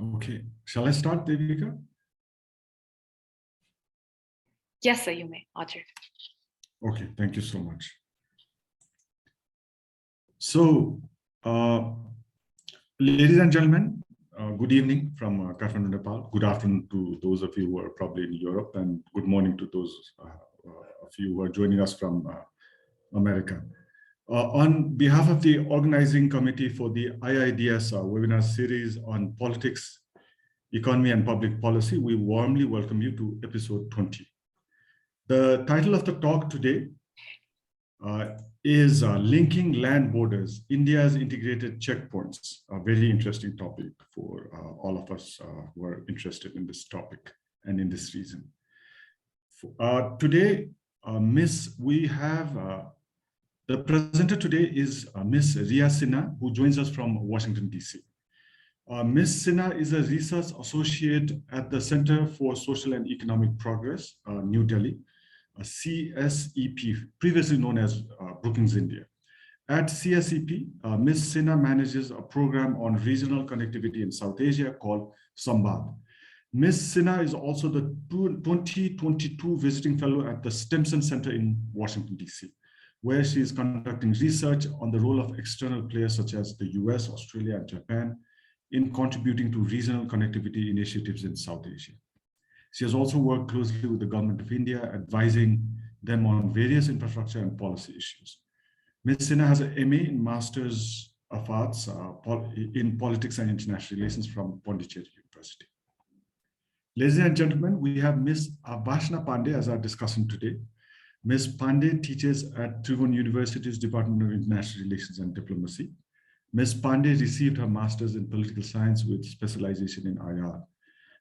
Okay, shall I start, Devika? Yes, sir, you may, Audrey. Okay, thank you so much. So, ladies and gentlemen, good evening from Kathmandu, Nepal. Good afternoon to those of you who are probably in Europe, and good morning to those of you who are joining us from America. On behalf of the organizing committee for the IIDS webinar series on politics, economy, and public policy, we warmly welcome you to episode 20. The title of the talk today is Linking Land Borders, India's Integrated Checkpoints, a very interesting topic for all of us who are interested in this topic and in this region. Today, the presenter today is Ms. Riya Sinha, who joins us from Washington, D.C. Ms. Sinha is a research associate at the Center for Social and Economic Progress, New Delhi, CSEP, previously known as Brookings, India. At CSEP, Ms. Sinha manages a program on regional connectivity in South Asia called Sambad. Ms. Sinha is also the 2022 visiting fellow at the Stimson Center in Washington, D.C., where she is conducting research on the role of external players such as the US, Australia, and Japan in contributing to regional connectivity initiatives in South Asia. She has also worked closely with the Government of India, advising them on various infrastructure and policy issues. Ms. Sinha has an MA in Masters of Arts in Politics and International Relations from Pondicherry University. Ladies and gentlemen, we have Ms. Avasna Pandey as our discussant today. Ms. Pandey teaches at Tribhuvan University's Department of International Relations and Diplomacy. Ms. Pandey received her master's in political science with specialization in IR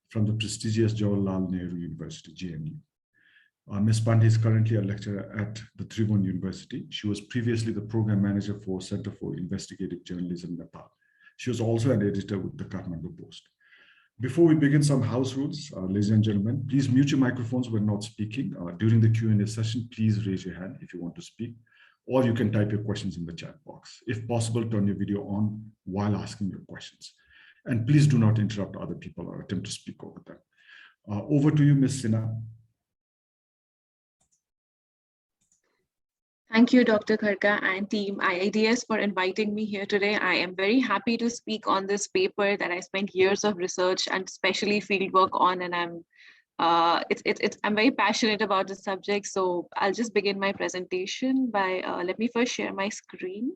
from the prestigious Jawaharlal Nehru University, JNU. Ms. Pandey is currently a lecturer at the Tribhuvan University. She was previously the program manager for Center for Investigative Journalism, Nepal. She was also an editor with the Kathmandu Post. Before we begin, some house rules, ladies and gentlemen, please mute your microphones when not speaking. During the Q&A session, please raise your hand if you want to speak, or you can type your questions in the chat box. If possible, turn your video on while asking your questions. And please do not interrupt other people or attempt to speak over them. Over to you, Ms. Sinha. Thank you, Dr. Khadka and team IIDS for inviting me here today. I am very happy to speak on this paper that I spent years of research and especially fieldwork on, and I'm very passionate about the subject. So I'll just begin my presentation by, let me first share my screen.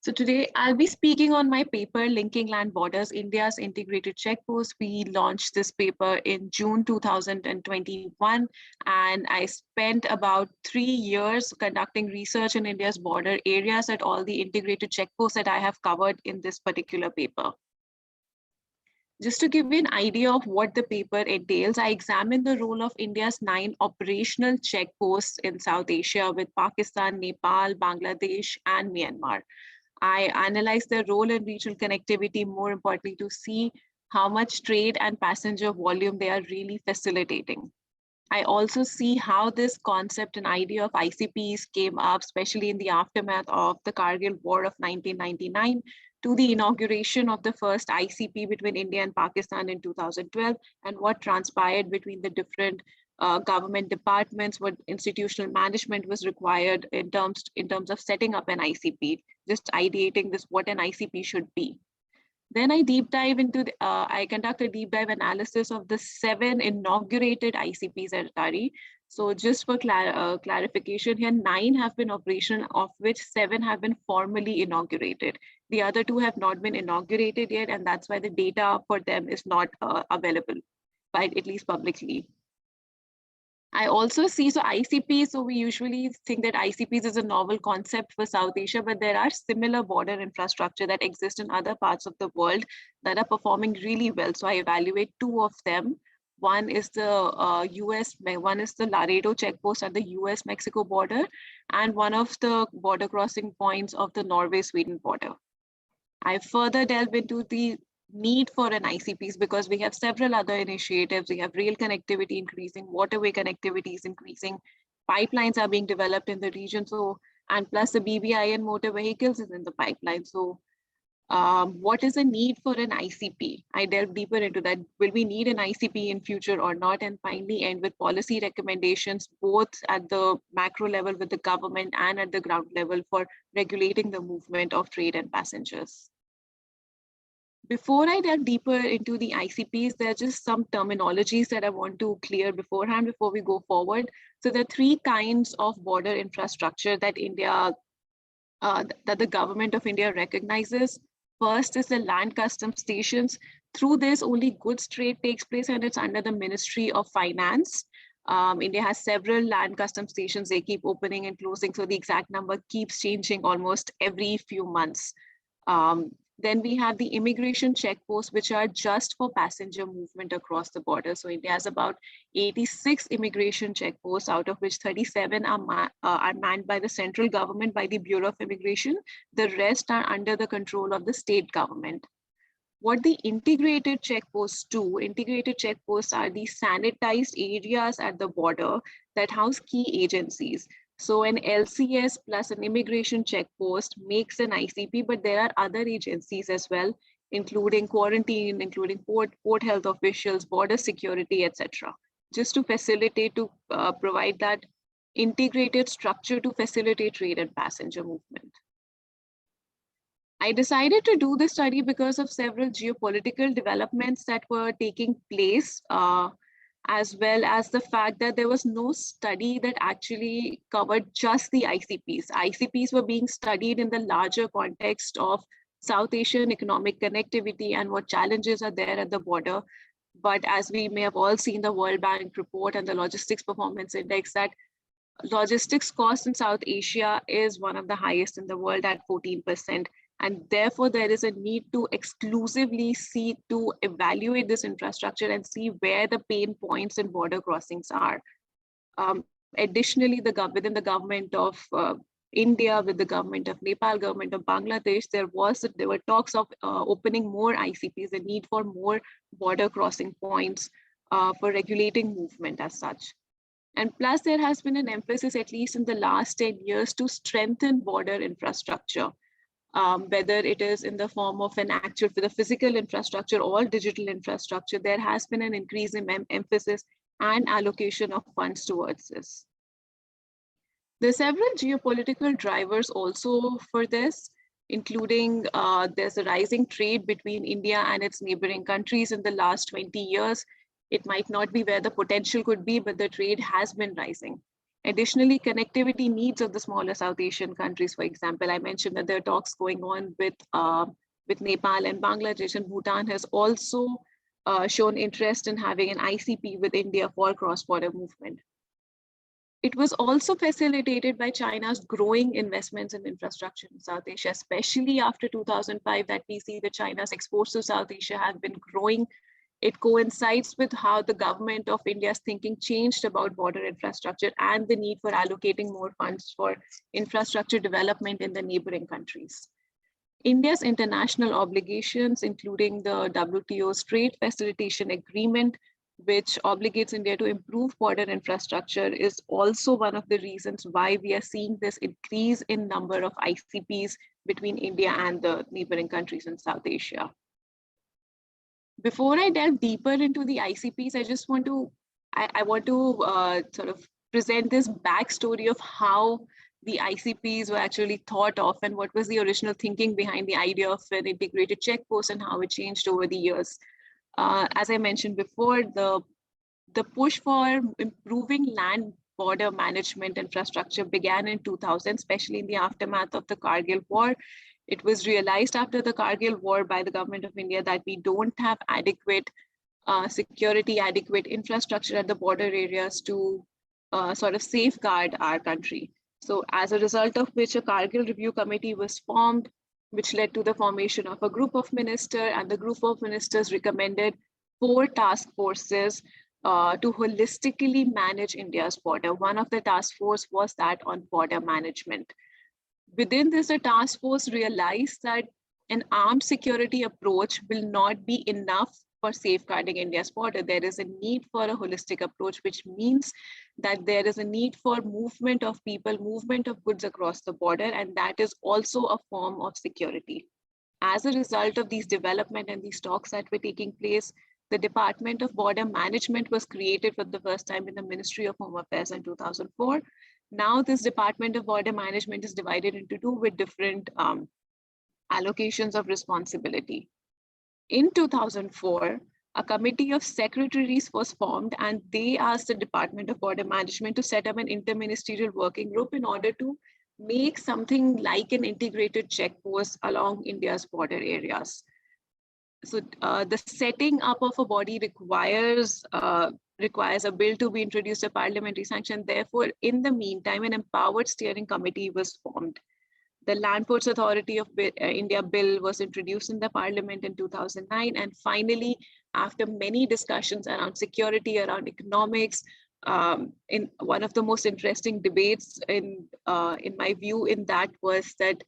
So today I'll be speaking on my paper, Linking Land Borders, India's Integrated Checkpost. We launched this paper in June 2021, and I spent about 3 years conducting research in India's border areas at all the integrated checkposts that I have covered in this particular paper. Just to give you an idea of what the paper entails, I examined the role of India's 9 operational checkposts in South Asia with Pakistan, Nepal, Bangladesh, and Myanmar. I analyzed their role in regional connectivity, more importantly, to see how much trade and passenger volume they are really facilitating. I also see how this concept and idea of ICPs came up, especially in the aftermath of the Kargil War of 1999, to the inauguration of the first ICP between India and Pakistan in 2012, and what transpired between the different government departments, what institutional management was required in terms of setting up an ICP, just ideating this, what an ICP should be. Then I deep dive into, I conduct a deep dive analysis of the 7 inaugurated ICPs at Atari. So just for clarification here, 9 have been operational, of which 7 have been formally inaugurated. The other 2 have not been inaugurated yet, and that's why the data for them is not available, at least publicly. I also see, so ICP, so we usually think that ICPs is a novel concept for South Asia, but there are similar border infrastructure that exist in other parts of the world that are performing really well. So I evaluate 2 of them. One is the one is the Laredo checkpost at the US-Mexico border, and one of the border crossing points of the Norway-Sweden border. I further delve into the need for an ICPs because we have several other initiatives. We have rail connectivity increasing, waterway connectivity is increasing, pipelines are being developed in the region. So, and plus the BBIN motor vehicles is in the pipeline. So what is the need for an ICP? I delve deeper into that. Will we need an ICP in future or not? And finally end with policy recommendations, both at the macro level with the government and at the ground level for regulating the movement of trade and passengers. Before I delve deeper into the ICPs, there are just some terminologies that I want to clear beforehand before we go forward. So there are three kinds of border infrastructure that that the government of India recognizes. First is the land customs stations. Through this, only goods trade takes place and it's under the Ministry of Finance. India has several land customs stations. They keep opening and closing. So the exact number keeps changing almost every few months. Then we have the immigration checkposts, which are just for passenger movement across the border. So India has about 86 immigration checkposts, out of which 37 are manned by the central government, by the Bureau of Immigration. The rest are under the control of the state government. What the integrated checkposts do, integrated checkposts are the sanitized areas at the border that house key agencies. So an LCS plus an immigration checkpost makes an ICP, but there are other agencies as well, including quarantine, including port health officials, border security, etc. Just to facilitate, to provide that integrated structure to facilitate trade and passenger movement. I decided to do this study because of several geopolitical developments that were taking place, as well as the fact that there was no study that actually covered just the ICPs. ICPs were being studied in the larger context of South Asian economic connectivity and what challenges are there at the border. But as we may have all seen the World Bank report and the Logistics Performance Index, that logistics cost in South Asia is one of the highest in the world at 14%. And therefore, there is a need to exclusively see to evaluate this infrastructure and see where the pain points and border crossings are. Additionally, within the government of India, with the government of Nepal, government of Bangladesh, there were talks of opening more ICPs, the need for more border crossing points for regulating movement as such. And plus, there has been an emphasis, at least in the last 10 years, to strengthen border infrastructure. Whether it is in the form of an actual for the physical infrastructure or digital infrastructure, there has been an increase in emphasis and allocation of funds towards this. There are several geopolitical drivers also for this, including there's a rising trade between India and its neighboring countries in the last 20 years. It might not be where the potential could be, but the trade has been rising. Additionally, connectivity needs of the smaller South Asian countries, for example, I mentioned that there are talks going on with Nepal and Bangladesh, and Bhutan has also shown interest in having an ICP with India for cross-border movement. It was also facilitated by China's growing investments in infrastructure in South Asia, especially after 2005, that we see that China's exports to South Asia have been growing. It coincides with how the government of India's thinking changed about border infrastructure and the need for allocating more funds for infrastructure development in the neighboring countries. India's international obligations, including the WTO's Trade Facilitation Agreement, which obligates India to improve border infrastructure, is also one of the reasons why we are seeing this increase in number of ICPs between India and the neighboring countries in South Asia. Before I delve deeper into the ICPs, I just want to, sort of present this backstory of how the ICPs were actually thought of and what was the original thinking behind the idea of an integrated checkpost and how it changed over the years. As I mentioned before, the push for improving land border management infrastructure began in 2000, especially in the aftermath of the Kargil War. It was realized after the Kargil War by the government of India that we don't have adequate security, adequate infrastructure at the border areas to sort of safeguard our country. So as a result of which a Kargil Review Committee was formed, which led to the formation of a group of ministers, and the group of ministers recommended 4 task forces to holistically manage India's border. One of the task force was that on border management. Within this, the task force realized that an armed security approach will not be enough for safeguarding India's border. There is a need for a holistic approach, which means that there is a need for movement of people, movement of goods across the border, and that is also a form of security. As a result of these development and these talks that were taking place, the Department of Border Management was created for the first time in the Ministry of Home Affairs in 2004. Now this Department of Border Management is divided into two with different allocations of responsibility. In 2004, a committee of secretaries was formed, and they asked the Department of Border Management to set up an interministerial working group in order to make something like an integrated check post along India's border areas. So the setting up of a body requires a bill to be introduced, a parliamentary sanction. Therefore, in the meantime, an empowered steering committee was formed. The Land Ports Authority of India bill was introduced in the parliament in 2009. And finally, after many discussions around security, around economics, in one of the most interesting debates in my view in that was that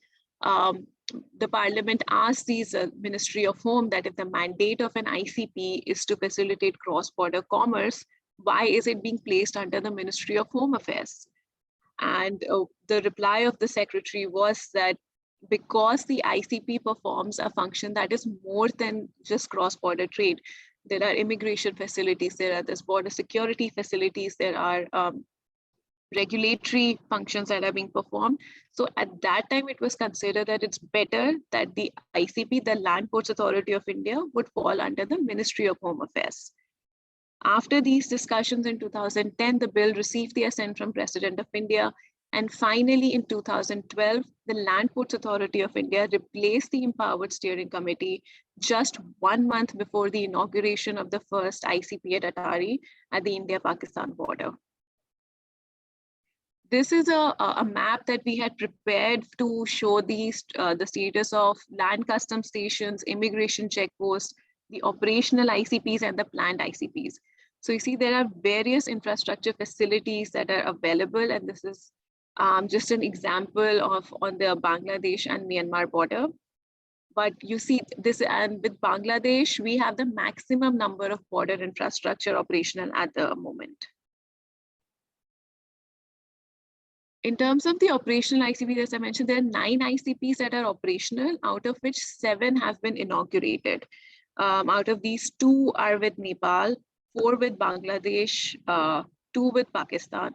the parliament asked these Ministry of Home that if the mandate of an ICP is to facilitate cross-border commerce, why is it being placed under the Ministry of Home Affairs? And the reply of the secretary was that because the ICP performs a function that is more than just cross-border trade, there are immigration facilities, there are this border security facilities, there are regulatory functions that are being performed. So at that time, it was considered that it's better that the ICP, the Land Ports Authority of India, would fall under the Ministry of Home Affairs. After these discussions in 2010, the bill received the assent from President of India. And finally, in 2012, the Land Ports Authority of India replaced the Empowered Steering Committee just 1 month before the inauguration of the first ICP at Atari at the India-Pakistan border. This is a map that we had prepared to show the status of land custom stations, immigration checkposts, the operational ICPs and the planned ICPs. So you see there are various infrastructure facilities that are available, and this is just an example of on the Bangladesh and Myanmar border. But you see this, and with Bangladesh, we have the maximum number of border infrastructure operational at the moment. In terms of the operational ICPs, as I mentioned, there are 9 ICPs that are operational, out of which 7 have been inaugurated. Out of these, 2 are with Nepal, 4 with Bangladesh, 2 with Pakistan,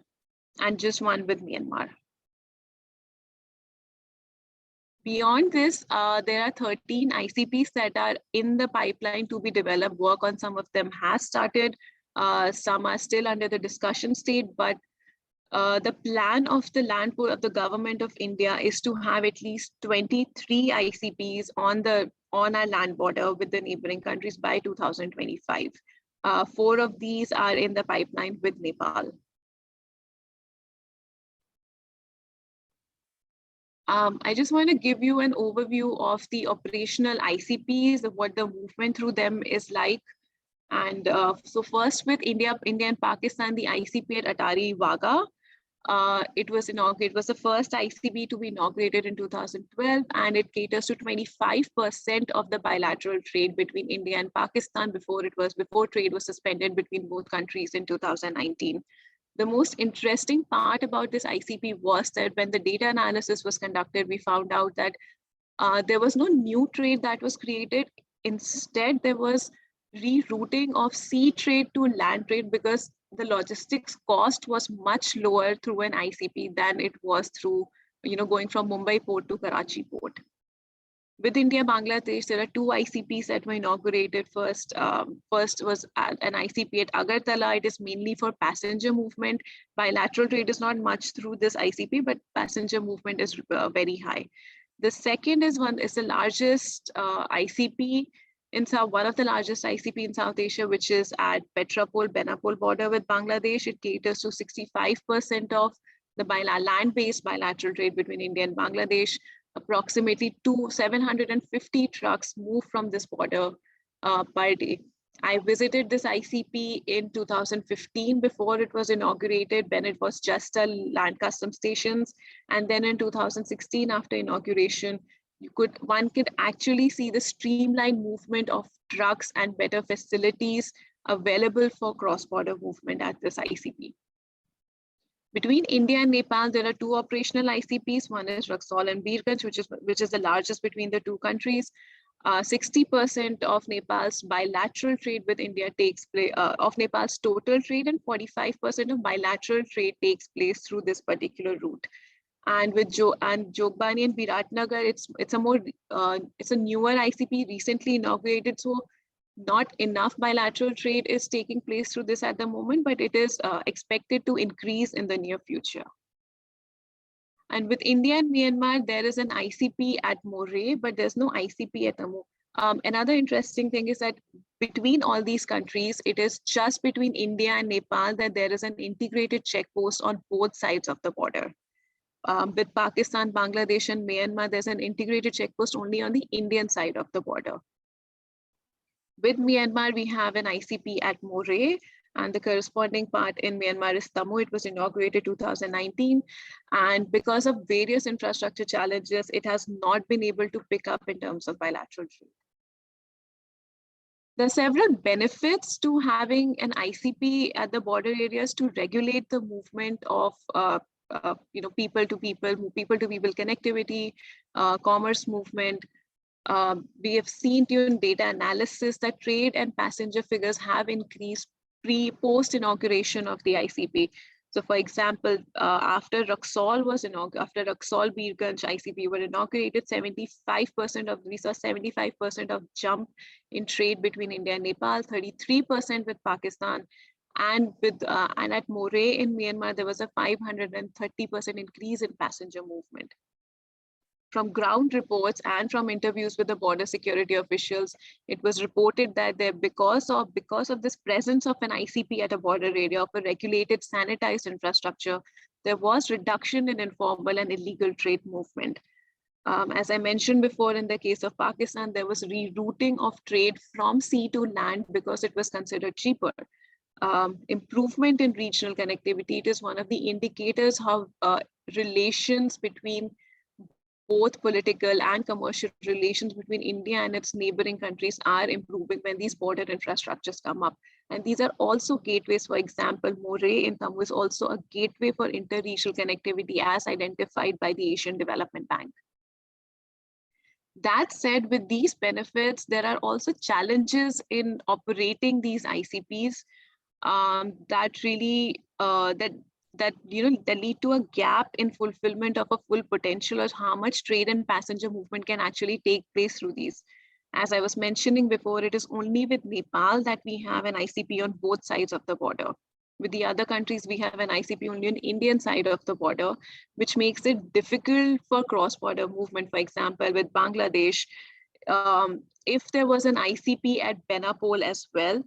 and just 1 with Myanmar. Beyond this, there are 13 ICPs that are in the pipeline to be developed. Work on some of them has started. Some are still under the discussion state, but the plan of the Land Port of the Government of India is to have at least 23 ICPs on our land border with the neighboring countries by 2025. 4 of these are in the pipeline with Nepal. I just want to give you an overview of the operational ICPs, of what the movement through them is like. And so first with India and Pakistan, the ICP at Atari Wagah. It was the first ICP to be inaugurated in 2012, and it caters to 25% of the bilateral trade between India and Pakistan before trade was suspended between both countries in 2019. The most interesting part about this ICP was that when the data analysis was conducted, we found out that there was no new trade that was created. Instead, there was rerouting of sea trade to land trade because the logistics cost was much lower through an ICP than it was through, going from Mumbai port to Karachi port. With India, Bangladesh, there are 2 ICPs that were inaugurated. First was an ICP at Agartala. It is mainly for passenger movement. Bilateral trade is not much through this ICP, but passenger movement is very high. The second is the largest ICP one of the largest ICP in South Asia, which is at Benapole border with Bangladesh. It caters to 65% of the land-based bilateral trade between India and Bangladesh. Approximately 750 trucks move from this border per day. I visited this ICP in 2015 before it was inaugurated, when it was just a land custom stations. And then in 2016, after inauguration, one could actually see the streamlined movement of trucks and better facilities available for cross-border movement at this ICP. Between India and Nepal, there are two operational ICPs. One is Raxaul and Birganj, which is the largest between the two countries. 60% of Nepal's bilateral trade with India takes place, of Nepal's total trade, and 45% of bilateral trade takes place through this particular route. And with Jogbani and Viratnagar, it's a newer ICP, recently inaugurated, so not enough bilateral trade is taking place through this at the moment, but it is expected to increase in the near future. And with India and Myanmar, there is an ICP at Moreh, but there's no ICP at Amu. Another interesting thing is that between all these countries, it is just between India and Nepal that there is an integrated check post on both sides of the border. With Pakistan, Bangladesh, and Myanmar, there's an integrated check post only on the Indian side of the border. With Myanmar, we have an ICP at Moreh, and the corresponding part in Myanmar is Tamu. It was inaugurated 2019. And because of various infrastructure challenges, it has not been able to pick up in terms of bilateral trade. There are several benefits to having an ICP at the border areas to regulate the movement of people to people connectivity, commerce movement. We have seen during data analysis that trade and passenger figures have increased post inauguration of the ICP. So, for example, after Raxaul Birganj ICP were inaugurated, we saw 75% of jump in trade between India and Nepal, 33% with Pakistan, and at Moreh in Myanmar, there was a 530% increase in passenger movement. From ground reports and from interviews with the border security officials, it was reported that because of this presence of an ICP at a border area of a regulated, sanitized infrastructure, there was reduction in informal and illegal trade movement. As I mentioned before, in the case of Pakistan, there was rerouting of trade from sea to land because it was considered cheaper. Improvement in regional connectivity, it is one of the indicators how relations between both political and commercial relations between India and its neighboring countries are improving when these border infrastructures come up. And these are also gateways. For example, Moreh in Tamu is also a gateway for inter-regional connectivity as identified by the Asian Development Bank. That said, with these benefits, there are also challenges in operating these ICPs that lead to a gap in fulfillment of a full potential of how much trade and passenger movement can actually take place through these. As I was mentioning before, it is only with Nepal that we have an ICP on both sides of the border. With the other countries, we have an ICP only on the Indian side of the border, which makes it difficult for cross-border movement. For example, with Bangladesh, if there was an ICP at Benapole as well,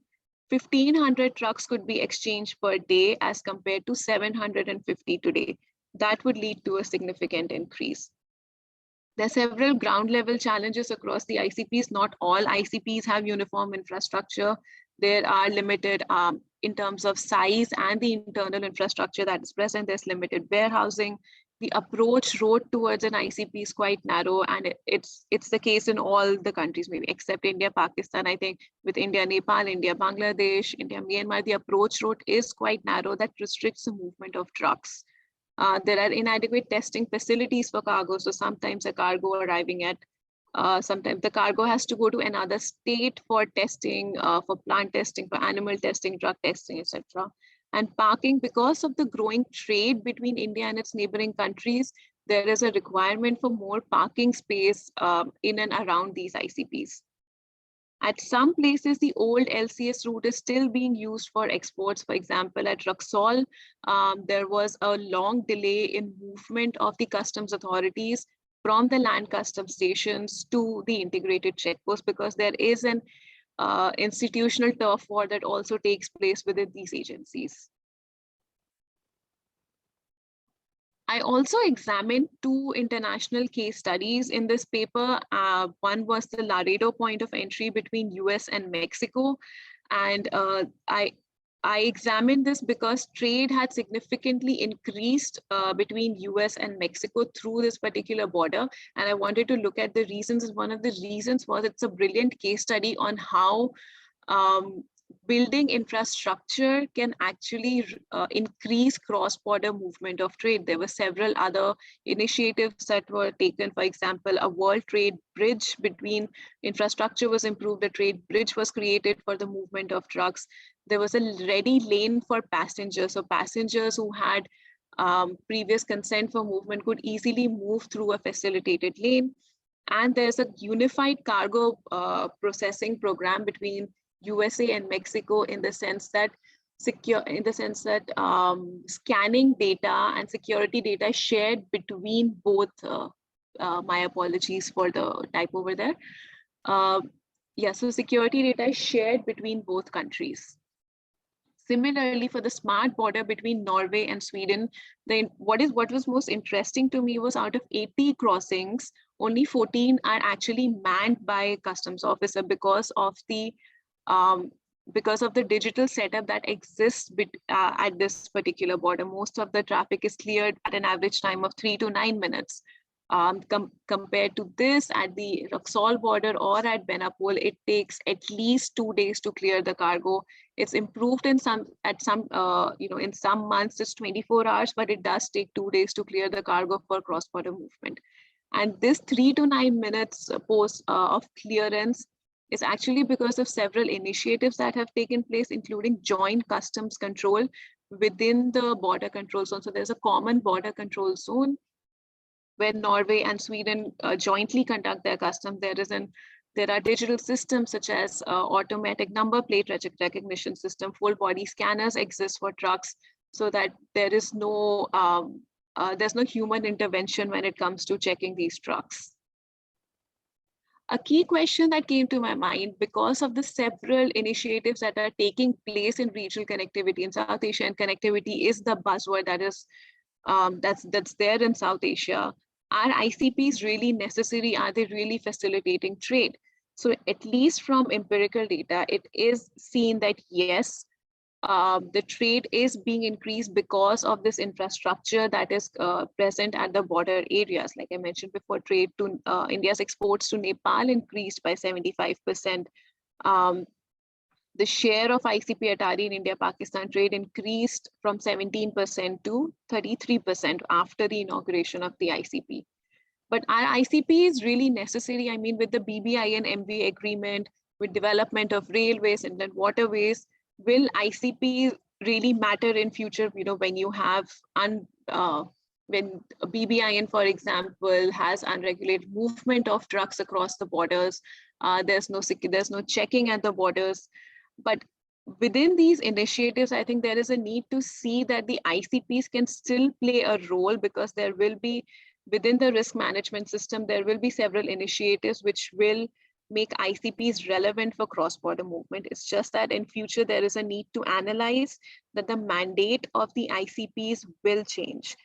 1,500 trucks could be exchanged per day as compared to 750 today. That would lead to a significant increase. There are several ground level challenges across the ICPs. Not all ICPs have uniform infrastructure. There are limited in terms of size and the internal infrastructure that is present. There's limited warehousing. The approach road towards an ICP is quite narrow, and it's the case in all the countries, maybe except India, Pakistan. I think with India, Nepal, India, Bangladesh, India, Myanmar, the approach road is quite narrow that restricts the movement of trucks. There are inadequate testing facilities for cargo. So sometimes a cargo arriving at, sometimes the cargo has to go to another state for testing, for plant testing, for animal testing, drug testing, etc. And parking, because of the growing trade between India and its neighboring countries, there is a requirement for more parking space in and around these ICPs. At some places, the old LCS route is still being used for exports. For example, at Raxaul, there was a long delay in movement of the customs authorities from the land customs stations to the integrated checkpost because there is an institutional turf war that also takes place within these agencies. I also examined two international case studies in this paper. One was the Laredo point of entry between US and Mexico. And I examined this because trade had significantly increased between US and Mexico through this particular border. And I wanted to look at the reasons. And one of the reasons was it's a brilliant case study on how building infrastructure can actually increase cross-border movement of trade. There were several other initiatives that were taken. For example, a world trade bridge between infrastructure was improved, a trade bridge was created for the movement of trucks. There was a ready lane for passengers. So passengers who had previous consent for movement could easily move through a facilitated lane. And there's a unified cargo processing program between USA and Mexico in the sense that scanning data and security data is shared between both. My apologies for the type over there. Yeah, so security data is shared between both countries. Similarly, for the smart border between Norway and Sweden, what was most interesting to me was out of 80 crossings, only 14 are actually manned by a customs officer because of the digital setup that exists at this particular border. Most of the traffic is cleared at an average time of 3 to 9 minutes. Compared to this, at the Raxol border or at Benapole, it takes at least 2 days to clear the cargo. It's improved in some months it's 24 hours, but it does take 2 days to clear the cargo for cross-border movement. And this 3 to 9 minutes of clearance is actually because of several initiatives that have taken place, including joint customs control within the border control zone. So there's a common border control zone where Norway and Sweden jointly conduct their customs. There are digital systems such as automatic number plate recognition system, full body scanners exist for trucks, so that there's no human intervention when it comes to checking these trucks. A key question that came to my mind, because of the several initiatives that are taking place in regional connectivity in South Asia, and connectivity is the buzzword that's there in South Asia. Are ICPs really necessary? Are they really facilitating trade? So at least from empirical data, it is seen that yes, the trade is being increased because of this infrastructure that is present at the border areas. Like I mentioned before, trade to India's exports to Nepal increased by 75%. The share of ICP Atari in India-Pakistan trade increased from 17% to 33% after the inauguration of the ICP. But are ICPs really necessary? I mean, with the BBI and MV agreement, with development of railways and then waterways, will ICP really matter in future? You know, when you have when BBIN, for example, has unregulated movement of trucks across the borders, there's no checking at the borders. But within these initiatives, I think there is a need to see that the ICPs can still play a role, because there will be, within the risk management system, there will be several initiatives which will make ICPs relevant for cross-border movement. It's just that in future, there is a need to analyze that the mandate of the ICPs will change.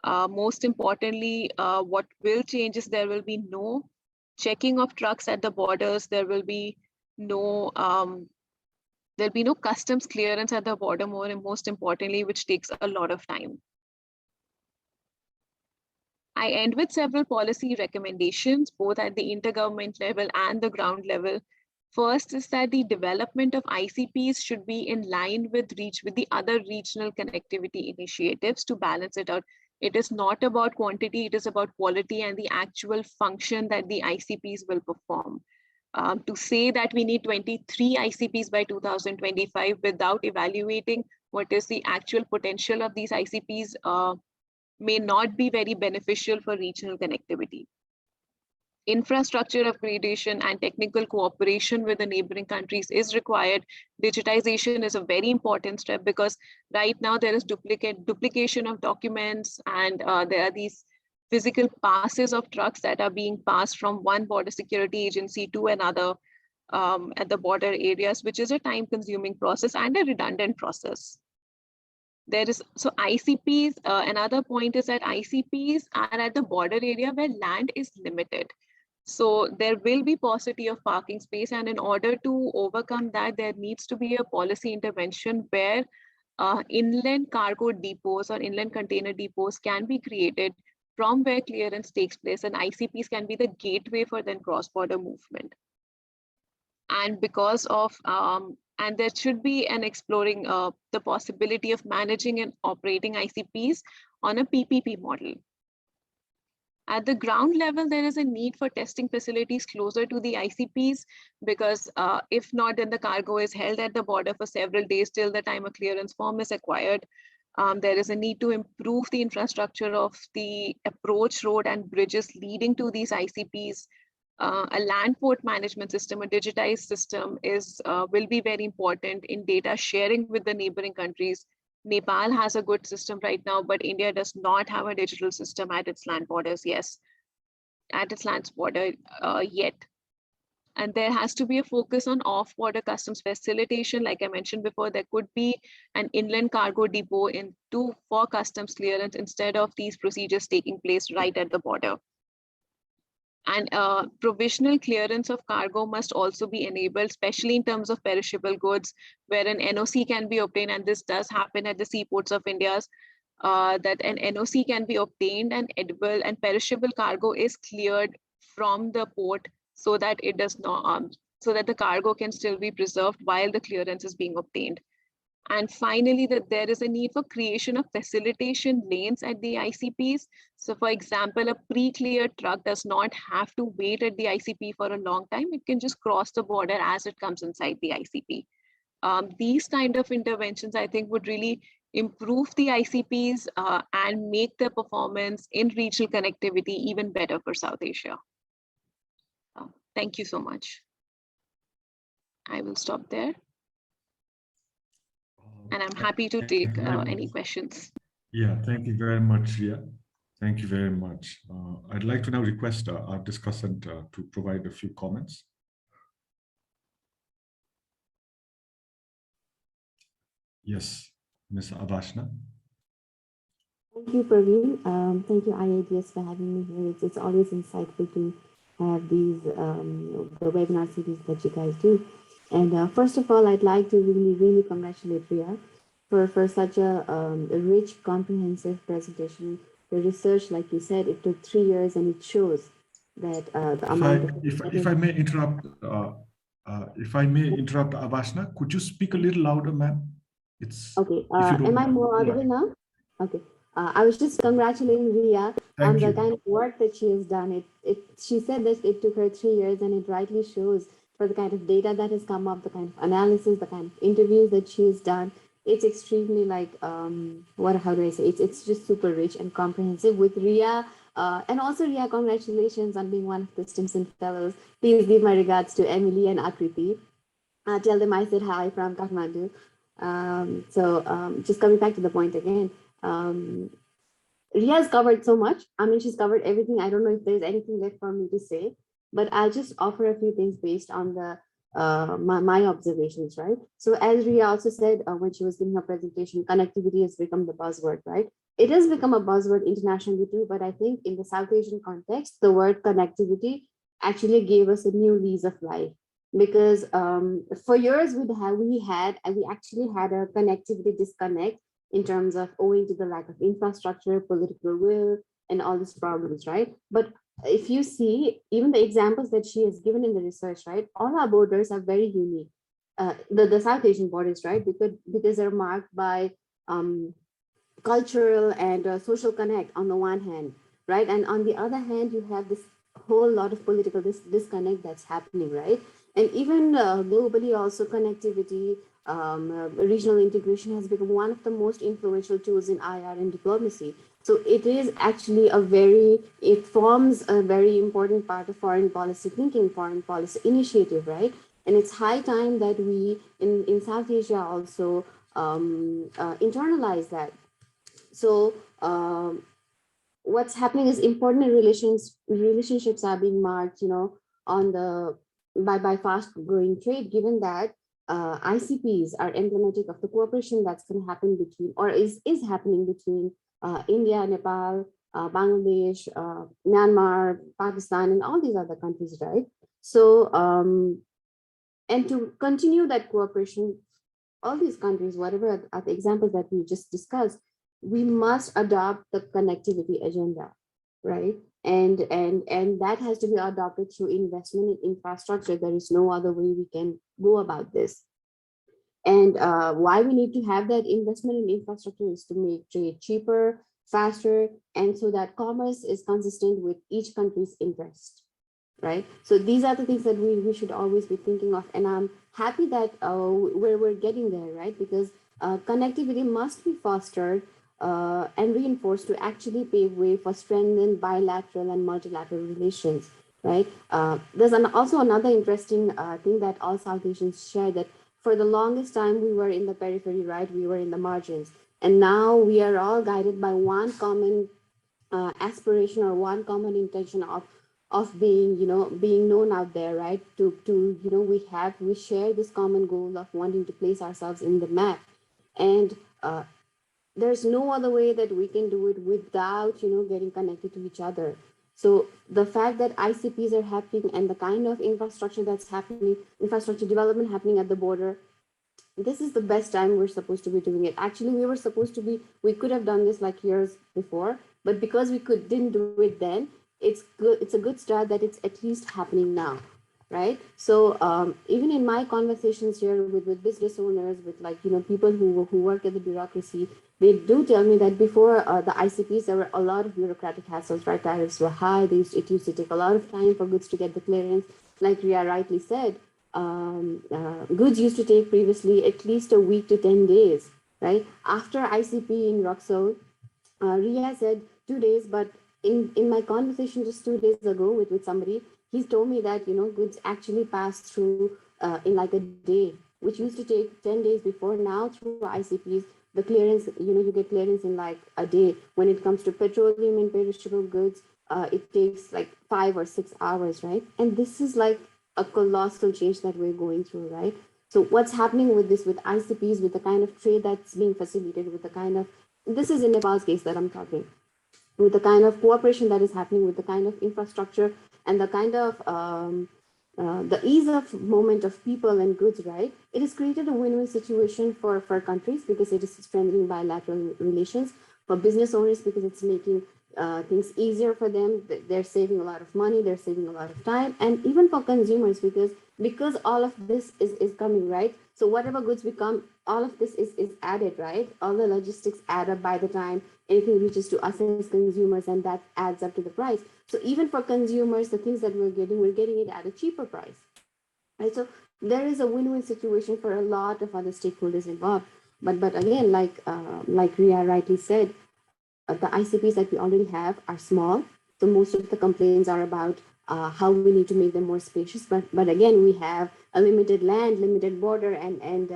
Most importantly, what will change is there will be no checking of trucks at the borders. There will be no customs clearance at the border, most importantly, which takes a lot of time. I end with several policy recommendations, both at the intergovernment level and the ground level. First is that the development of ICPs should be in line with the other regional connectivity initiatives to balance it out. It is not about quantity, it is about quality and the actual function that the ICPs will perform. To say that we need 23 ICPs by 2025 without evaluating what is the actual potential of these ICPs may not be very beneficial for regional connectivity. Infrastructure upgradation and technical cooperation with the neighboring countries is required. Digitization is a very important step, because right now there is duplication of documents, and there are these physical passes of trucks that are being passed from one border security agency to another at the border areas, which is a time-consuming process and a redundant process. So ICPs, another point is that ICPs are at the border area where land is limited. So there will be paucity of parking space, and in order to overcome that, there needs to be a policy intervention where inland cargo depots or inland container depots can be created from where clearance takes place, and ICPs can be the gateway for then cross-border movement. And because of, and there should be an exploring the possibility of managing and operating ICPs on a PPP model. At the ground level, there is a need for testing facilities closer to the ICPs, because if not, then the cargo is held at the border for several days till the time a clearance form is acquired. There is a need to improve the infrastructure of the approach road and bridges leading to these ICPs. A land port management system, a digitized system will be very important in data sharing with the neighboring countries. Nepal has a good system right now, but India does not have a digital system at its land borders, at its land border yet. And there has to be a focus on off-border customs facilitation. Like I mentioned before, there could be an inland cargo depot for customs clearance instead of these procedures taking place right at the border. And provisional clearance of cargo must also be enabled, especially in terms of perishable goods, where an NOC can be obtained, and this does happen at the seaports of India, that an NOC can be obtained and edible and perishable cargo is cleared from the port so that it does not, so that the cargo can still be preserved while the clearance is being obtained. And finally, that there is a need for creation of facilitation lanes at the ICPs. So for example, a pre-cleared truck does not have to wait at the ICP for a long time. It can just cross the border as it comes inside the ICP. These kind of interventions, I think, would really improve the ICPs and make their performance in regional connectivity even better for South Asia. Thank you so much. I will stop there. And I'm happy to take any questions. Yeah, thank you very much, Riya. Thank you very much. I'd like to now request our discussant to provide a few comments. Yes, Ms. Avasna. Thank you, Prabin. Thank you, IIDS, for having me here. It's always insightful to have these the webinar series that you guys do. And first of all, I'd like to really congratulate Riya for such a rich, comprehensive presentation. The research, like you said, it took 3 years, and it shows that the amount of... If I may interrupt, Avasna, could you speak a little louder, ma'am? It's okay. Am I more audible now? Okay. I was just congratulating Riya on the kind of work that she has done. She said that it took her 3 years, and it rightly shows for the kind of data that has come up, the kind of analysis, the kind of interviews that she has done. It's extremely like, how do I say? It's just super rich and comprehensive with Riya. And also, Riya, congratulations on being one of the Stimson Fellows. Please give my regards to Emily and Akriti. Tell them I said hi from Kathmandu. Just coming back to the point again, Riya has covered so much. I mean, she's covered everything. I don't know if there's anything left for me to say, but I'll just offer a few things based on the my observations, right? So as Riya also said when she was giving her presentation, connectivity has become the buzzword, right? It has become a buzzword internationally too, but I think in the South Asian context, the word connectivity actually gave us a new lease of life. Because for years we actually had a connectivity disconnect in terms of owing to the lack of infrastructure, political will, and all these problems, right? But if you see, even the examples that she has given in the research, right, all our borders are very unique. The South Asian borders, right, because they're marked by cultural and social connect on the one hand, right? And on the other hand, you have this whole lot of political disconnect that's happening, right? And even globally also connectivity, regional integration has become one of the most influential tools in IR and diplomacy. So it is actually it forms a very important part of foreign policy thinking, foreign policy initiative, right? And it's high time that we in South Asia also internalize that. So what's happening is important relationships are being marked, on by fast growing trade, given that ICPs are emblematic of the cooperation that's going to happen between, or is happening between India, Nepal, Bangladesh, Myanmar, Pakistan, and all these other countries, right? So, and to continue that cooperation, all these countries, whatever are the examples that we just discussed, we must adopt the connectivity agenda, right? And that has to be adopted through investment in infrastructure. There is no other way we can go about this. And why we need to have that investment in infrastructure is to make trade cheaper, faster, and so that commerce is consistent with each country's interest, right? So these are the things that we should always be thinking of. And I'm happy that we're getting there, right? Because connectivity must be fostered and reinforced to actually pave way for strengthened bilateral and multilateral relations, right? There's also another interesting thing that all South Asians share, that for the longest time we were in the periphery, right? We were in the margins. And now we are all guided by one common aspiration or one common intention of being, being known out there, right? We share this common goal of wanting to place ourselves in the map. And there's no other way that we can do it without, getting connected to each other. So the fact that ICPs are happening and the kind of infrastructure that's happening, infrastructure development happening at the border, this is the best time we're supposed to be doing it. Actually, we could have done this like years before, but because we didn't do it then, it's good. It's a good start that it's at least happening now, right? So even in my conversations here with business owners, with people who work at the bureaucracy, they do tell me that before the ICPs, there were a lot of bureaucratic hassles, right? Tariffs were high. It used to take a lot of time for goods to get the clearance. Like Riya rightly said, goods used to take previously at least a week to 10 days, right? After ICP in Roxol, Riya said 2 days, but in my conversation just 2 days ago with somebody, he's told me that, goods actually pass through in like a day, which used to take 10 days before. Now through ICPs, the clearance, you get clearance in like a day. When it comes to petroleum and perishable goods, it takes like 5 or 6 hours, right? And this is like a colossal change that we're going through, right? So what's happening with this, with ICPs, with the kind of trade that's being facilitated, with the kind of, this is in Nepal's case that I'm talking, with the kind of cooperation that is happening, with the kind of infrastructure and the kind of the ease of movement of people and goods, right? It has created a win-win situation for countries because it is strengthening bilateral relations, for business owners because it's making things easier for them. They're saving a lot of money, they're saving a lot of time, and even for consumers because all of this is coming, right? So whatever goods become, all of this is added, right? All the logistics add up by the time anything reaches to us as consumers, and that adds up to the price. So even for consumers, the things that we're getting it at a cheaper price, right? So there is a win-win situation for a lot of other stakeholders involved. But again, like Riya rightly said, the ICPs that we already have are small. So most of the complaints are about how we need to make them more spacious. But again, we have a limited land, limited border, and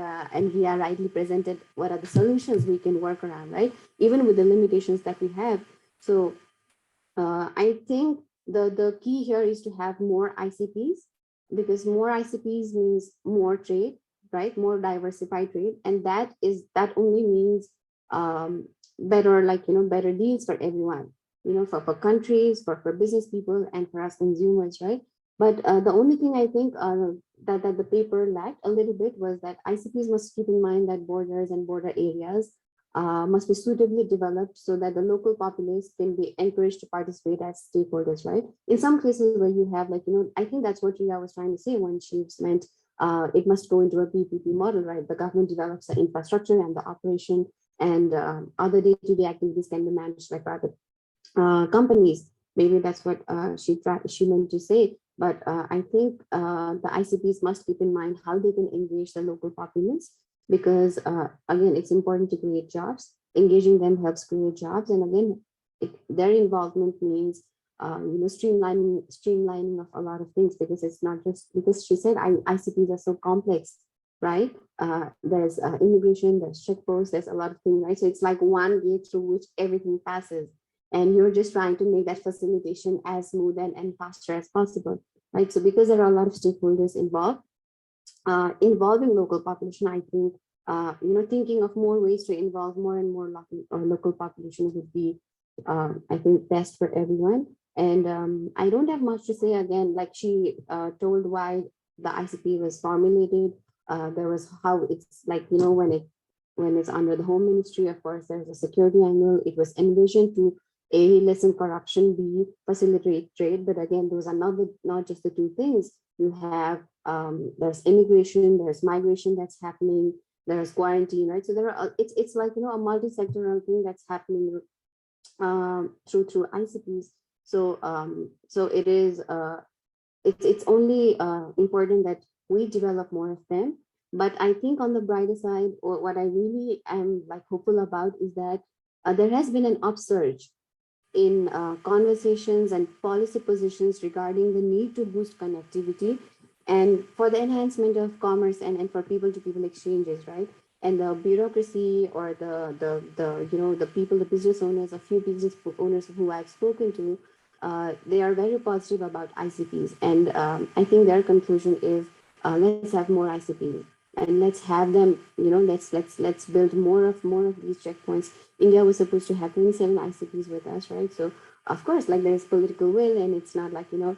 Riya rightly presented what are the solutions we can work around, right? Even with the limitations that we have. So I think the key here is to have more ICPs, because more ICPs means more trade, right? More diversified trade, and that only means better, better deals for everyone, for countries, for business people, and for us consumers, right? But the only thing I think that the paper lacked a little bit was that ICPs must keep in mind that borders and border areas must be suitably developed so that the local populace can be encouraged to participate as stakeholders, right? In some cases where you have I think that's what Riya was trying to say when she meant it must go into a PPP model, right? The government develops the infrastructure and the operation, and other day-to-day activities can be managed by private companies. Maybe that's what she meant to say. But I think the ICPs must keep in mind how they can engage the local populace, because again, it's important to create jobs. Engaging them helps create jobs, and again, their involvement means streamlining of a lot of things, because it's not just because she said ICPs are so complex, right? There's immigration, there's checkposts, there's a lot of things, right? So it's like one gate through which everything passes, and you're just trying to make that facilitation as smooth and faster as possible, right? So because there are a lot of stakeholders involved, involving local population, I think thinking of more ways to involve more and more local population would be I think, best for everyone. And I don't have much to say again, like she told why the ICP was formulated. There was how it's like, you know, when it's under the Home Ministry, of course, there's a security angle. It was envisioned to A, lessen corruption, B, facilitate trade. But again, those are not just the two things. You have, there's immigration, there's migration that's happening, there's quarantine, right? So there are, it's like, you know, a multi-sectoral thing that's happening through ICPs. So so it is it's only important that we develop more of them. But I think on the brighter side, or what I really am like hopeful about is that there has been an upsurge in conversations and policy positions regarding the need to boost connectivity and for the enhancement of commerce and for people-to-people exchanges, right? And the bureaucracy or the you know, the people, the business owners, a few business owners who I've spoken to, they are very positive about ICPs. And I think their conclusion is, let's have more ICPs and let's have them, you know, let's build more of these checkpoints. India was supposed to have 27 ICPs with us, right? So of course, like there's political will, and it's not like, you know,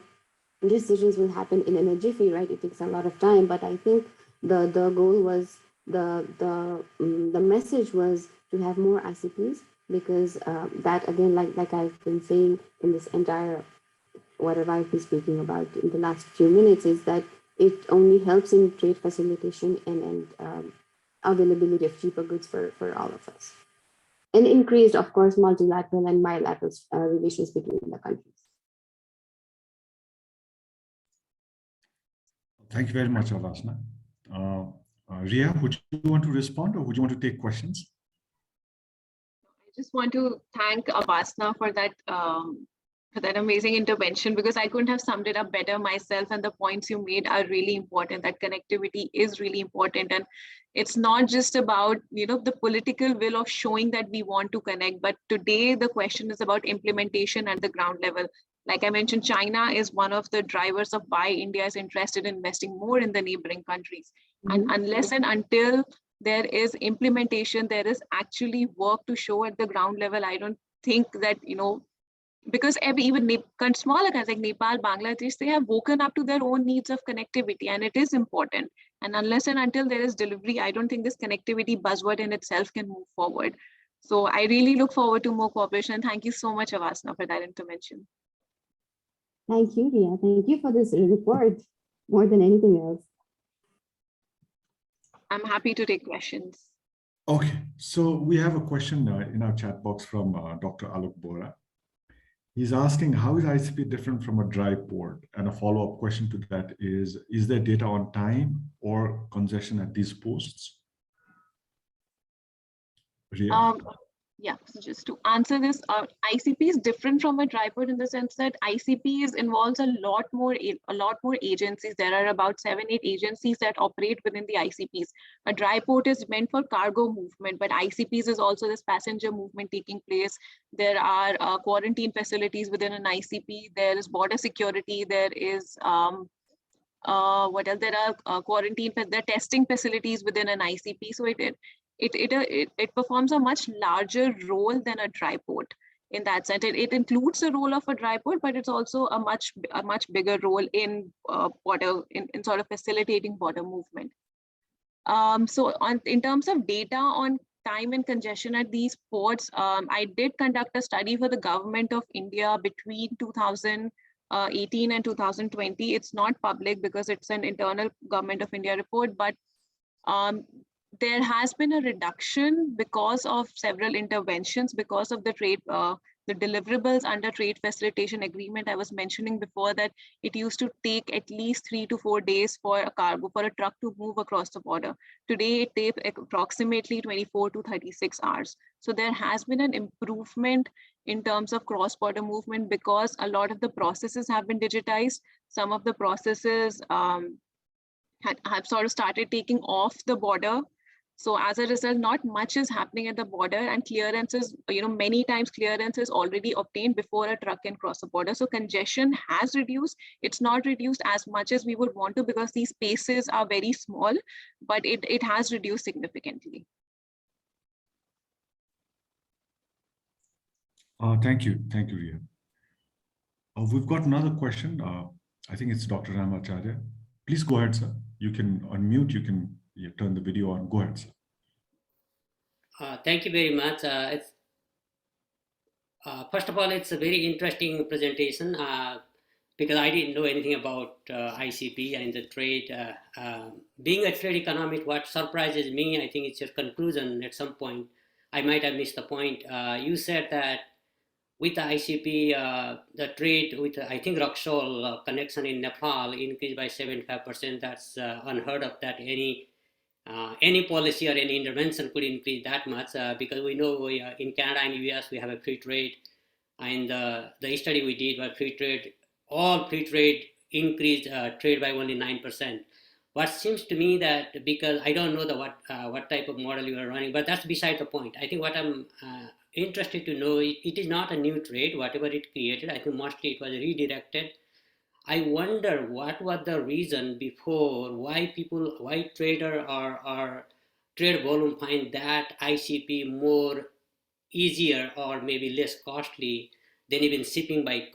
decisions will happen in a jiffy, right? It takes a lot of time. But I think the goal was, the message was to have more ICPs, because that again, like I've been saying in this entire whatever I've been speaking about in the last few minutes, is that it only helps in trade facilitation and availability of cheaper goods for all of us. And increased, of course, multilateral and bilateral relations between the countries. Thank you very much, Avasna. Riya, would you want to respond, or would you want to take questions? I just want to thank Avasna for that amazing intervention, because I couldn't have summed it up better myself. And the points you made are really important. That connectivity is really important, and it's not just about, you know, the political will of showing that we want to connect, but today the question is about implementation at the ground level. Like I mentioned, China is one of the drivers of why India is interested in investing more in the neighboring countries. And unless and until there is implementation, there is actually work to show at the ground level. I don't think that, you know, because even smaller countries like Nepal, Bangladesh, they have woken up to their own needs of connectivity, and it is important. And unless and until there is delivery, I don't think this connectivity buzzword in itself can move forward. So I really look forward to more cooperation. Thank you so much, Avasna, for that intervention. Thank you, Riya. Thank you for this report more than anything else. I'm happy to take questions. Okay, so we have a question in our chat box from Dr. Alok Bora. He's asking, how is ICP different from a dry port? And a follow-up question to that is there data on time or congestion at these posts? Riya? Yeah, so just to answer this, ICP is different from a dry port in the sense that ICP involves a lot more agencies. There are about 7-8 agencies that operate within the ICPs. A dry port is meant for cargo movement, but ICPs is also this passenger movement taking place. There are quarantine facilities within an ICP. There is border security. There is what else? There are there are testing facilities within an ICP. So it performs a much larger role than a dry port in that sense. It includes the role of a dry port, but it's also a much bigger role in in sort of facilitating border movement. So in terms of data on time and congestion at these ports, I did conduct a study for the government of India between 2018 and 2020. It's not public because it's an internal government of India report, but there has been a reduction because of several interventions, because of the trade, the deliverables under trade facilitation agreement. I was mentioning before that it used to take at least 3 to 4 days for a truck to move across the border. Today, it takes approximately 24 to 36 hours. So there has been an improvement in terms of cross-border movement because a lot of the processes have been digitized. Some of the processes have sort of started taking off the border. So as a result, not much is happening at the border, and clearances, many times clearance is already obtained before a truck can cross the border. So congestion has reduced. It's not reduced as much as we would want to because these spaces are very small, but it has reduced significantly. Thank you, Riya. We've got another question. I think it's Dr. Ramacharya. Please go ahead, sir. You can unmute, you can turn the video on. Go ahead, sir. Thank you very much. First of all, it's a very interesting presentation because I didn't know anything about ICP and the trade. Being a trade economist, what surprises me, I think it's your conclusion at some point. I might have missed the point. You said that with the ICP, the trade with, I think, Roxol connection in Nepal increased by 75%. That's unheard of that any policy or any intervention could increase that much because we know in Canada and US we have a free trade, and the study we did was free trade, all free trade increased trade by only 9%. What seems to me that, because I don't know what type of model you are running, but that's beside the point. I think what I'm interested to know, it is not a new trade, whatever it created. I think mostly it was redirected. I wonder what was the reason before, why trader or trade volume find that ICP more easier or maybe less costly than even shipping by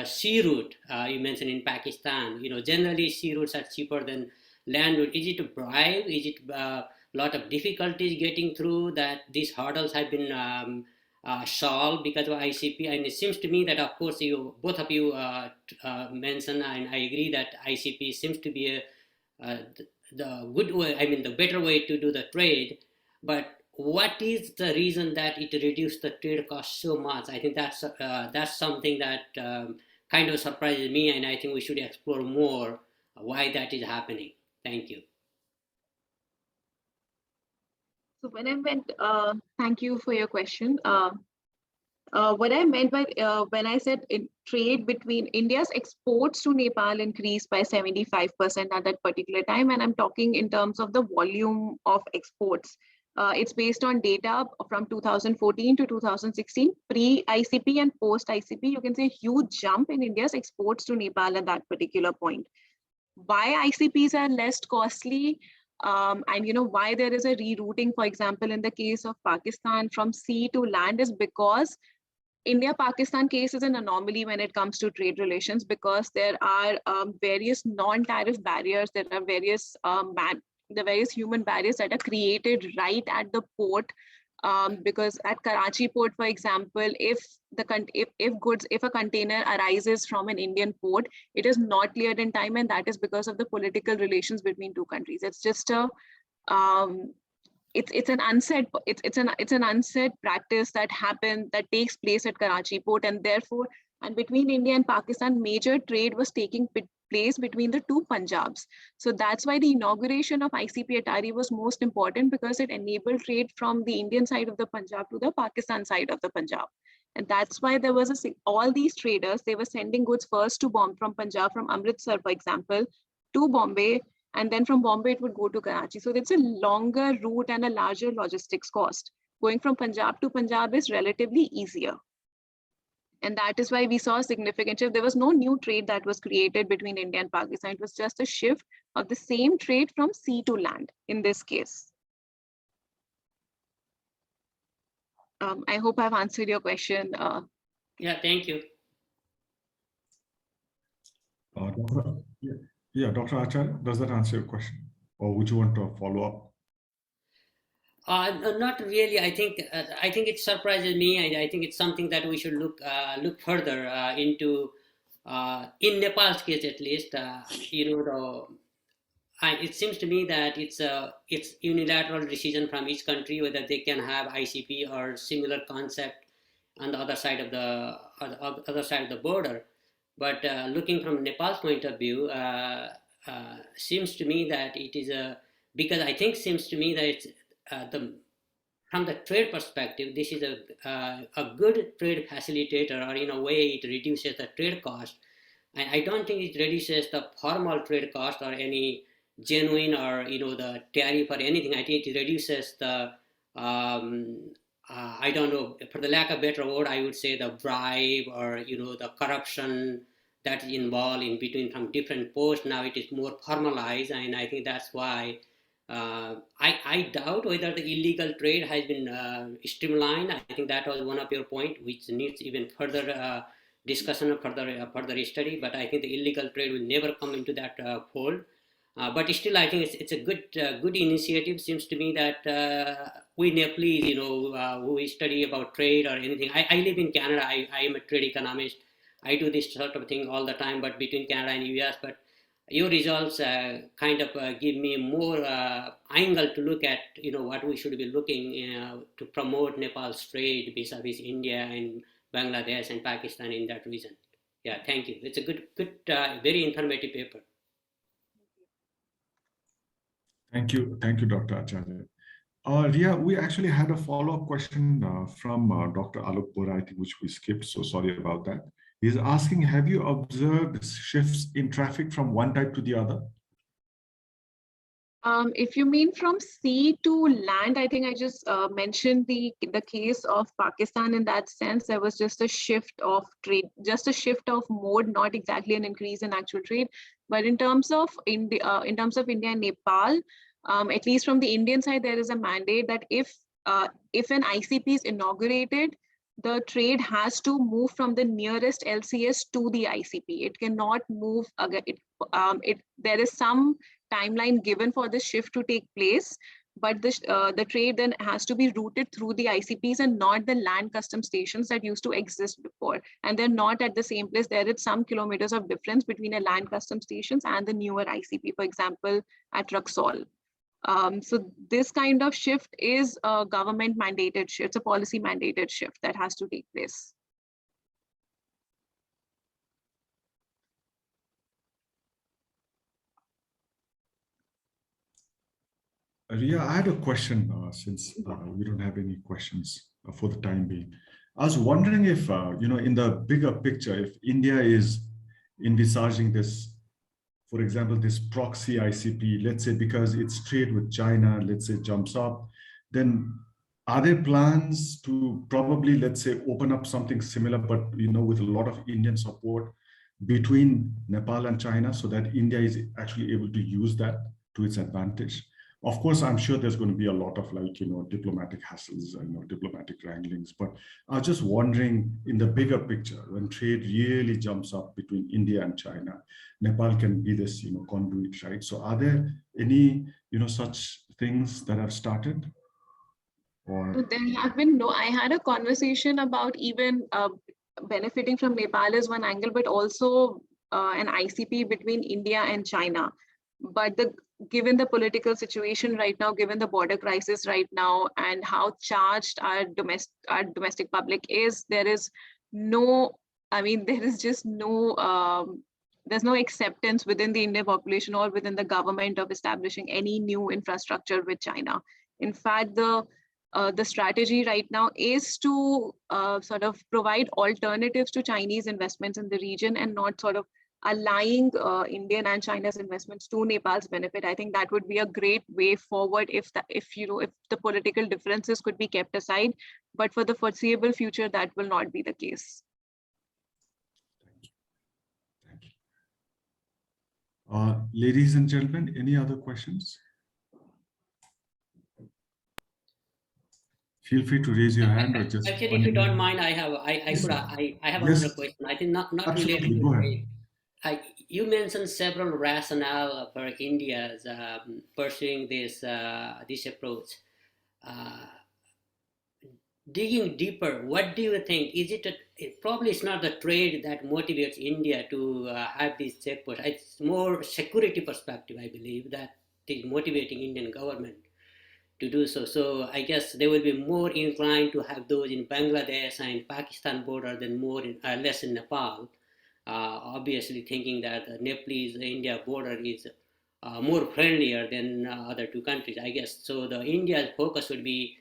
sea route. You mentioned in Pakistan, generally sea routes are cheaper than land route. Is it a bribe? Is it a lot of difficulties getting through that these hurdles have been solved because of ICP? And it seems to me that, of course, both of you mentioned, and I agree that ICP seems to be the good way, I mean, the better way to do the trade. But what is the reason that it reduced the trade cost so much? I think that's something that kind of surprises me, and I think we should explore more why that is happening. Thank you. So when I meant, thank you for your question. What I meant by when I said trade between India's exports to Nepal increased by 75% at that particular time, and I'm talking in terms of the volume of exports. It's based on data from 2014 to 2016, pre-ICP and post-ICP. You can see a huge jump in India's exports to Nepal at that particular point. Why ICPs are less costly, and why there is a rerouting, for example, in the case of Pakistan from sea to land, is because India-Pakistan case is an anomaly when it comes to trade relations, because there are various non-tariff barriers. There are various the various human barriers that are created right at the port. Because at Karachi port, for example, if a container arises from an Indian port, it is not cleared in time, and that is because of the political relations between two countries. It's just a it's an unsaid practice that takes place at Karachi port, and therefore, and between India and Pakistan, major trade was taking place between the two Punjabs. So that's why the inauguration of ICP Atari was most important, because it enabled trade from the Indian side of the Punjab to the Pakistan side of the Punjab. And that's why there was all these traders, they were sending goods first to from Punjab, from Amritsar, for example, to Bombay, and then from Bombay it would go to Karachi. So it's a longer route and a larger logistics cost. Going from Punjab to Punjab is relatively easier. And that is why we saw a significant shift. There was no new trade that was created between India and Pakistan. It was just a shift of the same trade from sea to land in this case. I hope I've answered your question. Yeah, thank you. Dr. Acharya, does that answer your question? Or would you want to follow up? Not really. I think it surprises me. I think it's something that we should look further into. In Nepal's case, at least, it seems to me that it's unilateral decision from each country whether they can have ICP or similar concept on the other side of the border. But looking from Nepal's point of view, seems to me that it is seems to me that it's from the trade perspective, this is a good trade facilitator, or in a way it reduces the trade cost. And I don't think it reduces the formal trade cost or any genuine or the tariff or anything. I think it reduces the I don't know, for the lack of a better word, I would say the bribe or the corruption that is involved in between from different posts. Now it is more formalized, and I think that's why I doubt whether the illegal trade has been streamlined. I think that was one of your point, which needs even further discussion or further study. But I think the illegal trade will never come into that fold. But still, I think it's a good initiative. Seems to me that we Nepalese, who study about trade or anything. I live in Canada. I am a trade economist. I do this sort of thing all the time, but between Canada and US. But your results kind of give me more angle to look at, what we should be looking to promote Nepal's trade vis-a-vis India and Bangladesh and Pakistan in that region. Yeah, thank you. It's a good, very informative paper. Thank you, Dr. Acharya. Riya, we actually had a follow-up question from Dr. Alok Bora, I think, which we skipped, so sorry about that. He's asking, have you observed shifts in traffic from one type to the other? If you mean from sea to land, I think I just mentioned the case of Pakistan. In that sense, there was just a shift of trade, just a shift of mode, not exactly an increase in actual trade. But in terms of India and Nepal, at least from the Indian side, there is a mandate that if an ICP is inaugurated, the trade has to move from the nearest LCS to the ICP. It cannot move again. There is some timeline given for this shift to take place, but the trade then has to be routed through the ICPs and not the land custom stations that used to exist before. And they're not at the same place. There is some kilometers of difference between a land custom stations and the newer ICP, for example, at Raxaul. So this kind of shift is a government mandated shift. It's a policy mandated shift that has to take place. Riya, I had a question since we don't have any questions for the time being. I was wondering if, in the bigger picture, if India is envisaging this, for example, this proxy ICP, let's say because its trade with China, let's say, jumps up, then are there plans to probably, let's say, open up something similar, but, with a lot of Indian support between Nepal and China so that India is actually able to use that to its advantage? Of course, I'm sure there's going to be a lot of diplomatic hassles and diplomatic wranglings, but I was just wondering in the bigger picture, when trade really jumps up between India and China, Nepal can be this, conduit, right? So are there any, such things that have started? Or there have been I had a conversation about even benefiting from Nepal is one angle, but also an ICP between India and China. But given the political situation right now, given the border crisis right now, and how charged our domestic public is, there is just no, there's no acceptance within the Indian population or within the government of establishing any new infrastructure with China. In fact, the strategy right now is to sort of provide alternatives to Chinese investments in the region and not sort of aligning Indian and China's investments to Nepal's benefit. I think that would be a great way forward if the political differences could be kept aside. But for the foreseeable future, that will not be the case. Thank you. Ladies and gentlemen, any other questions? Feel free to raise your hand or just. Actually, if you don't mind, I have another question. I think not related to trade. You mentioned several rationale for India's pursuing this approach. Digging deeper, what do you think? Is it probably it's not the trade that motivates India to have these checkposts. It's more security perspective, I believe, that is motivating Indian government to do so. So I guess they will be more inclined to have those in Bangladesh and Pakistan border than less in Nepal. Obviously thinking that the Nepalese-India border is more friendlier than other two countries, I guess. So the India's focus would be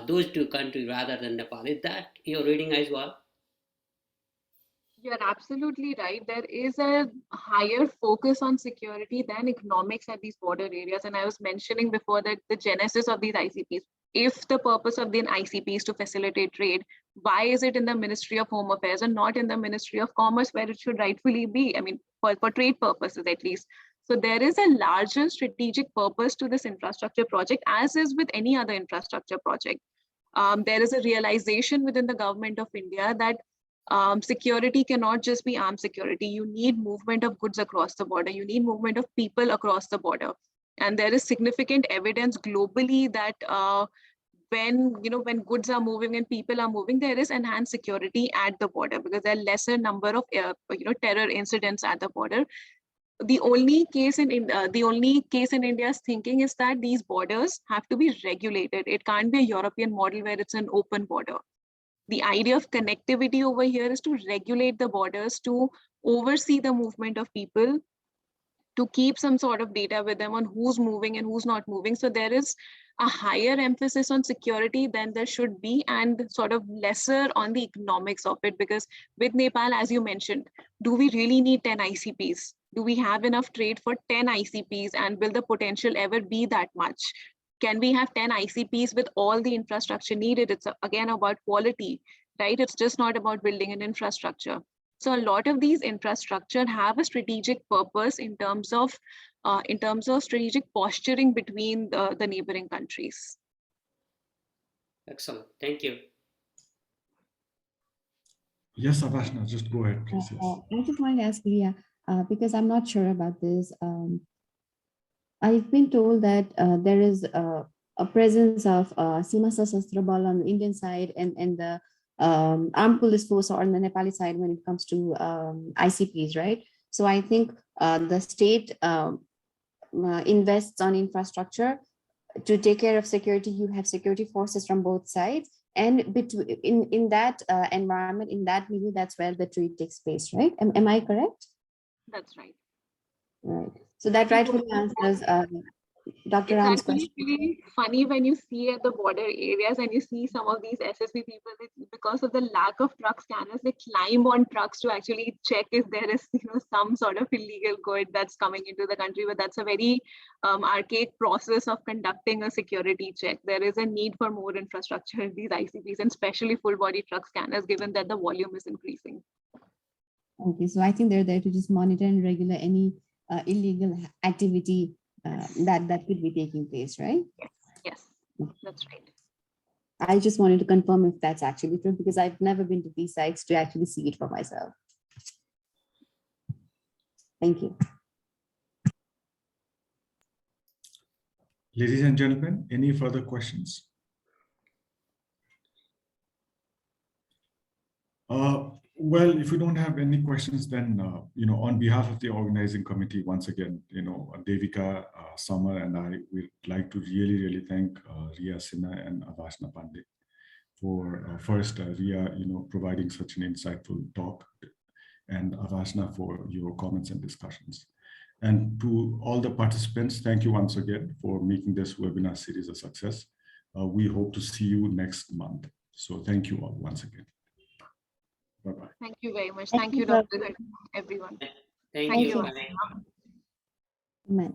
those two countries rather than Nepal. Is that your reading as well? You're absolutely right. There is a higher focus on security than economics at these border areas. And I was mentioning before that the genesis of these ICPs, if the purpose of the ICP is to facilitate trade, why is it in the Ministry of Home Affairs and not in the Ministry of Commerce, where it should rightfully be? I mean, for trade purposes at least. So there is a larger strategic purpose to this infrastructure project, as is with any other infrastructure project. There is a realization within the government of India that security cannot just be armed security. You need movement of goods across the border. You need movement of people across the border. And there is significant evidence globally that when goods are moving and people are moving, there is enhanced security at the border because there are lesser number of terror incidents at the border. The only case in India's thinking is that these borders have to be regulated. It can't be a European model where it's an open border. The idea of connectivity over here is to regulate the borders, to oversee the movement of people, to keep some sort of data with them on who's moving and who's not moving. So there is a higher emphasis on security than there should be, and sort of lesser on the economics of it, because with Nepal, as you mentioned, do we really need 10 ICPs? Do we have enough trade for 10 ICPs, and will the potential ever be that much? Can we have 10 ICPs with all the infrastructure needed? It's again about quality, right? It's just not about building an infrastructure. So a lot of these infrastructure have a strategic purpose in terms of strategic posturing between the neighboring countries. Excellent. Thank you. Yes, Avasna, just go ahead, please. Yes. I just wanted to ask Riya, because I'm not sure about this. I've been told that there is a presence of Sima Sasastra Bal on the Indian side and the armed police force on the Nepali side when it comes to ICPs, right? So I think the state invests on infrastructure to take care of security. You have security forces from both sides, and in that environment, in that milieu, that's where the trade takes place, right? Am I correct? That's right. Right. So that rightfully answers Dr. It's Ram's actually question. really funny when you see at the border areas and you see some of these SSB people, because of the lack of truck scanners, they climb on trucks to actually check if there is some sort of illegal good that's coming into the country. But that's a very archaic process of conducting a security check. There is a need for more infrastructure in these ICPs, and especially full body truck scanners, given that the volume is increasing. Okay, so I think they're there to just monitor and regulate any illegal activity that could be taking place, right? Yes, that's right. I just wanted to confirm if that's actually true, because I've never been to these sites to actually see it for myself. Thank you. Ladies and gentlemen, any further questions? Well, if we don't have any questions, then on behalf of the organizing committee, once again, Devika, Samar, and I would like to really thank Riya Sinha and Avasna Pandey for first Riya, providing such an insightful talk, and Avasna for your comments and discussions. And to all the participants, thank you once again for making this webinar series a success. We hope to see you next month. So thank you all once again. Bye-bye. Thank you very much. Thank Thank you, you, Dr. Khadka, everyone. Thank Thank you. you. Bye. Amen.